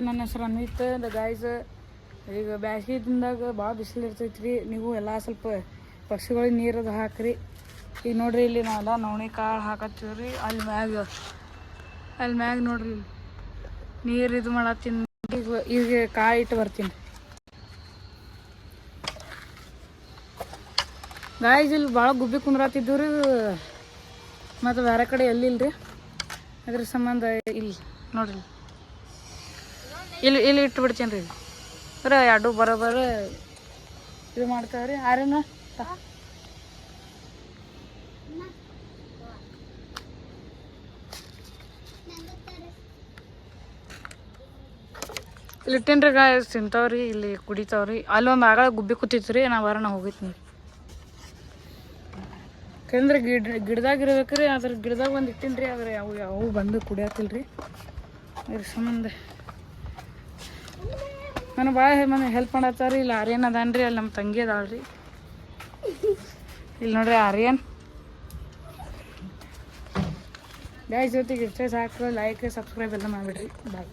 ನನ್ನ ಹೆಸರು ಅನ್ವಿತ್ ಗಾಯ್ಸ್. ಈಗ ಬ್ಯಾಸ್ಗೆ ದಿನದಾಗ ಭಾಳ ಬಿಸಿಲು ಇರ್ತೈತೆ ರೀ. ನೀವು ಎಲ್ಲ ಸ್ವಲ್ಪ ಪಕ್ಷಿಗಳಿಗೆ ನೀರದು ಹಾಕ್ರಿ. ಈಗ ನೋಡ್ರಿ ಇಲ್ಲಿ ನಾವೆಲ್ಲ ನವಣೆ ಕಾಳು ಹಾಕತ್ತೀವಿ ರೀ. ಅಲ್ಲಿ ಮ್ಯಾಗ ನೋಡ್ರಿ ನೀರು ಇದು ಮಾಡತ್ತೀನಿ. ಈಗ ಕಾಳು ಇಟ್ಟು ಬರ್ತೀನಿ ಗಾಯ್ಸ್. ಇಲ್ಲಿ ಭಾಳ ಗುಬ್ಬಿ ಕುಂದ್ರಾತಿದ್ದೀವಿ ರೀ. ಮತ್ತು ಬೇರೆ ಕಡೆ ಎಲ್ಲಿಲ್ಲ ರೀ. ಅದ್ರ ಸಂಬಂಧ ಇಲ್ಲಿ ನೋಡ್ರಿ ಇಲ್ಲಿ ಇಟ್ಟು ಬಿಡ್ತೀನಿ ರೀ. ಬರೀ ಎರಡು ಬರೋಬ್ಬರ ಇದು ಮಾಡ್ತಾವೆ ರೀ. ಆರೇನ ಇಲ್ಲಿ ಇಟ್ಟೇನ್ರಿ ಗಾಯ್ಸ್. ತಿಂತಾವ್ರಿ, ಇಲ್ಲಿ ಕುಡಿತಾವ್ರಿ. ಅಲ್ಲೊಂದು ಆಗಳ ಗುಬ್ಬಿ ಕೂತಿತ್ತು ರೀ. ನಾವು ವಾರನ ಹೋಗಿತ್ತು ಯಾಕಂದ್ರೆ ಗಿಡದಾಗ ಇರ್ಬೇಕ್ರಿ. ಅದ್ರ ಗಿಡದಾಗ ಒಂದು ಇಟ್ಟಿನಿ ರೀ. ಆದ್ರೆ ಅವು ಬಂದು ಕುಡಿಯತ್ತಿಲ್ಲ ರೀ. ಅದ್ರ ಸಂಬಂಧ ನಾನು ಭಾಳ ಹೆಲ್ಪ್ ಮಾಡತ್ತಾರ. ಇಲ್ಲಿ ಆರ್ಯನ್ ಅದಾನ್ರಿ. ಅಲ್ಲಿ ನಮ್ಮ ತಂಗಿ ಅದಾಳ್ರಿ. ಇಲ್ಲಿ ನೋಡ್ರಿ ಆರ್ಯನ್. ಗಾಯ್ಸ್ ಜೊತೆಗೆ ಇಷ್ಟೇ ಸಾಕು. ಲೈಕ್ ಸಬ್ಸ್ಕ್ರೈಬ್ ಎಲ್ಲ ಮಾಡಿಬಿಡ್ರಿ. ಬಾಯ್.